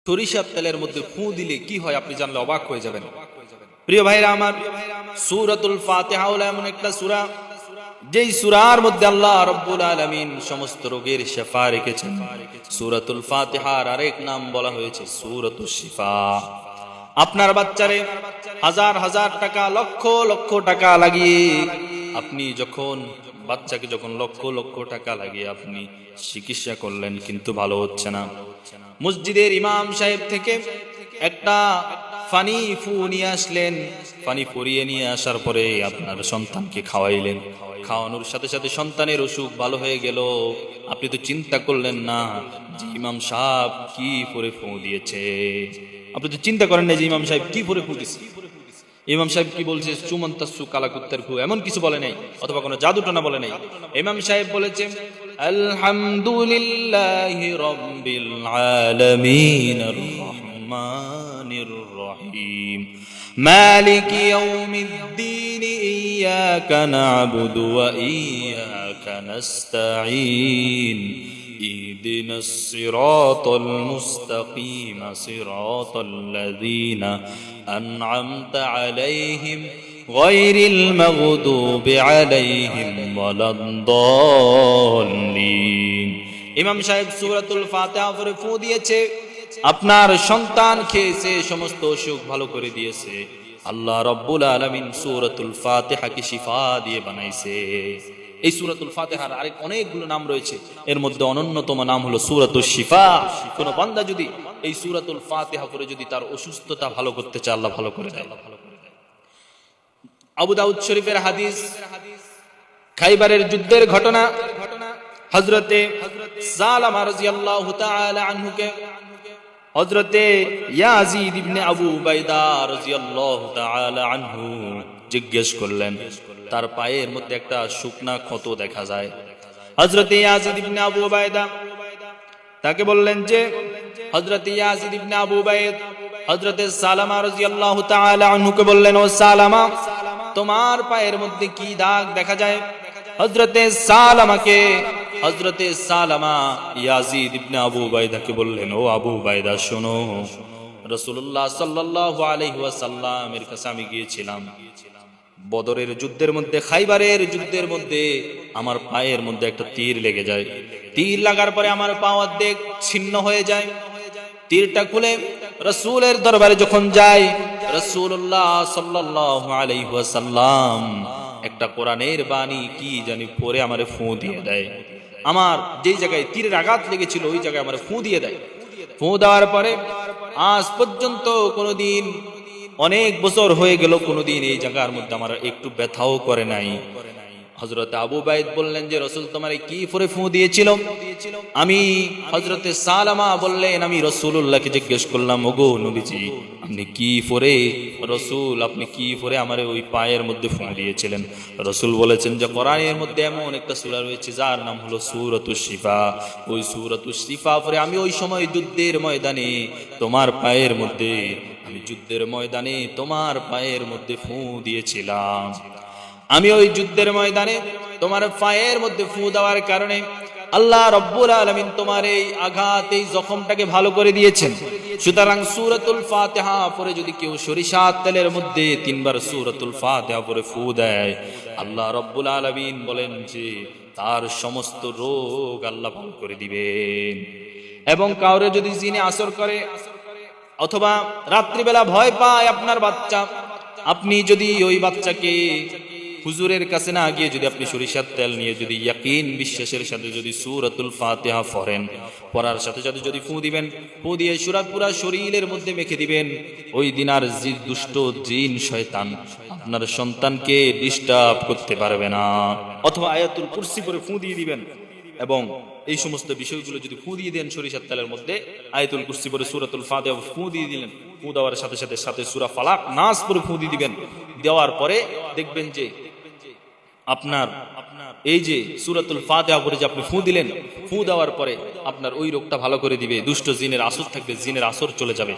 সরিষার তেলের মধ্যে ফু দিলে কি হয় আপনি জানলে অবাক হয়ে যাবেন। প্রিয় ভাইরা আমার, সূরাতুল ফাতিহা হলো এমন একটা সূরা যেই সূরার মধ্যে আল্লাহ রাব্বুল আলামিন সমস্ত রোগের শিফা রেখেছেন। সূরাতুল ফাতিহার আরেক নাম বলা হয়েছে সূরাতুশ শিফা। আপনার বাচ্চারে হাজার হাজার টাকা, লক্ষ লক্ষ টাকা লাগিয়ে আপনি যখন বাচ্চাকে লক্ষ লক্ষ টাকা লাগিয়ে আপনি চিকিৎসা করলেন, কিন্তু ভালো হচ্ছে না। মসজিদের ইমাম সাহেব থেকে একটা ফানি ফু নিয়ে আসলেন, ফানি পরিয়ে নিয়ে আসার পরে আপনার সন্তানকে খাওয়াইলেন। খাওয়ানোর সাথে সাথে সন্তানের অসুখ ভালো হয়ে গেল। আপনি তো চিন্তা করলেন না যে ইমাম সাহেব কি পরে ফু দিয়েছে। আপনি তো চিন্তা করেন না যে ইমাম সাহেব কি পরে ফু দিয়েছে। ইমাম সাহেব কি বলছে? সুমন্তাসু কালাকুত্তার ফু, এমন কিছু বলে নাই, অথবা কোনো জাদুটনা বলে নাই। ইমাম সাহেব বলেছে আলহামদুলিল্লাহি রাব্বিল আলামিন আর রহমানির রহিম মালিকি ইয়াউমিদ্দিন ইয়াকা না'বুদু ওয়া ইয়াকা নাস্তাঈন اهدنا الصراط المستقيم صراط الذين أنعمت عليهم غير المغضوب عليهم ولا الضالين। ইমাম সাহেব সূরাতুল ফাতিহা পড়ে ফু দিয়েছে, আপনার সন্তান খেয়েছে, সমস্ত অসুখ ভালো করে দিয়েছে। আল্লাহ রাব্বুল আলামিন সূরাতুল ফাতিহাকে শিফা দিয়ে বানাইছে। এই সূরাতুল ফাতিহার আরেক অনেকগুলো নাম রয়েছে, এর মধ্যে অন্যতম নাম হলো সূরাতুশ শিফা। কোন বান্দা যদি এই সূরাতুল ফাতিহা পড়ে যদি তার অসুস্থতা ভালো করতে চায়, আল্লাহ ভালো করে দেয়। আবু দাউদ শরীফের হাদিস, খাইবারের যুদ্ধের ঘটনা। হযরতে সালামা রাদিয়াল্লাহু তাআলা আনহুকে হযরতে ইয়াজিদ ইবনে আবু উবাইদা রাদিয়াল্লাহু তাআলা আনহু জিজ্ঞেস করলেন, তার পায়ের মধ্যে একটা শুকনা ক্ষত দেখা যায়। হযরতে ইয়াজিদ ইবনে আবু উবাইদা তাকে বললেন যে, হযরতে ইয়াজিদ ইবনে আবু উবাইদ হযরতে সালামা রাদিয়াল্লাহু তাআলা আনহুকে বললেন, ও সালামা, তোমার পায়ের মধ্যে কি দাগ দেখা যায়? হযরতে সালামা ইয়াজিদ ইবনে আবু উবাইদাকে বললেন, ও আবু উবাইদা শোনো, রাসূলুল্লাহ সাল্লাল্লাহু আলাইহি ওয়াসাল্লামের কাছে আমি গিয়েছিলাম বদরের যুদ্ধের মধ্যে, খাইবারের যুদ্ধের মধ্যে আমার পায়ের মধ্যে একটা তীর লেগে যায়। তীর লাগার পরে আমার পা অর্ধেক ছিন্ন হয়ে যায়। তীরটা খুলে রাসূলের দরবারে যখন যায়, রাসূলুল্লাহ সাল্লাল্লাহু আলাইহি ওয়াসাল্লাম একটা কোরআনের বাণী কি জানি পড়ে আমারে ফু দিয়ে দেয়। আমার যেই জায়গায় তীরের আঘাত লেগেছিল ওই জায়গায় আমারে ফু দিয়ে দেয়। ফু দেওয়ার পরে আজ পর্যন্ত কোনোদিন, অনেক বছর হয়ে গেল, কোনোদিন এই জায়গার মধ্যে আমার একটু ব্যথাও করে নাই। হযরত আবু উবাইদ বললেন যে, রাসূল তোমারে কি পরে ফু দিয়েছিল? আমি হযরতে সালামা বললেন, আমি রাসূলুল্লাহকে জিজ্ঞেস করলাম, ওগো নবীজি, আপনি কি পরে, রাসূল আপনি কি পরে আমারে ওই পায়ের মধ্যে ফু দিয়েছিলেন? রাসূল বলেছেন যে, কোরআনের মধ্যে এমন একটা সূরা রয়েছে যার নাম হলো সূরাতুশ শিফা। ওই সূরাতুশ শিফা পরে আমি ওই সময় যুদ্ধের ময়দানে তোমার পায়ের মধ্যে, আমি যুদ্ধের ময়দানে তোমার পায়ের মধ্যে ফু দিয়েছিলাম। আমি ওই যুদ্ধের ময়দানে তোমার পায়ের মধ্যে ফু দেওয়ার কারণে আল্লাহ রাব্বুল আলামিন তোমার এই আঘাত, এই জখমটাকে ভালো করে দিয়েছেন। সুতরাং সূরাতুল ফাতিহা পরে যদি কেউ সরিষার তেলের মধ্যে 3 বার সূরাতুল ফাতিহা পরে ফু দেয়, আল্লাহ রাব্বুল আলামিন বলেন যে তার সমস্ত রোগ আল্লাহ ভালো করে দিবেন। এবং কাউরে যদি জিনে আসর করে অথবা রাত্রিবেলা ভয় পায় আপনার বাচ্চা, আপনি যদি ওই বাচ্চাকে হুজুরের কাছে না গিয়ে যদি আপনি সরিষার তেল নিয়ে যদি ইয়াকিন বিশ্বাসের সাথে যদি সূরাতুল ফাতিহা পড়েন, পড়ার সাথে সাথে যদি ফু দিবেন, ফু দিয়ে পুরা শরীরের মধ্যে মেখে দিবেন, ওই দিন আর দুষ্ট জিন শয়তান আপনার সন্তানকে ডিস্টার্ব করতে পারবে না। অথবা আয়াতুল কুরসি পরে ফু দিয়ে দিবেন, এবং এই সমস্ত বিষয়গুলো যদি ফু দিয়ে দেন সরিষার তেলের মধ্যে, আয়াতুল কুরসি পরে সূরাতুল ফাতিহা ফু দিয়ে দিলেন, ফু দেওয়ার সাথে সাথে সূরা ফালাক নাস পরে ফু দিয়ে দিবেন। দেওয়ার পরে দেখবেন যে আপনার এই যে সূরাতুল ফাতিহা পরে যে আপনি ফু দিলেন, ফু দেওয়ার পরে আপনার ওই রোগটা ভালো করে দিবে। দুষ্ট জিনের আসর থাকবে, জিনের আসর চলে যাবে।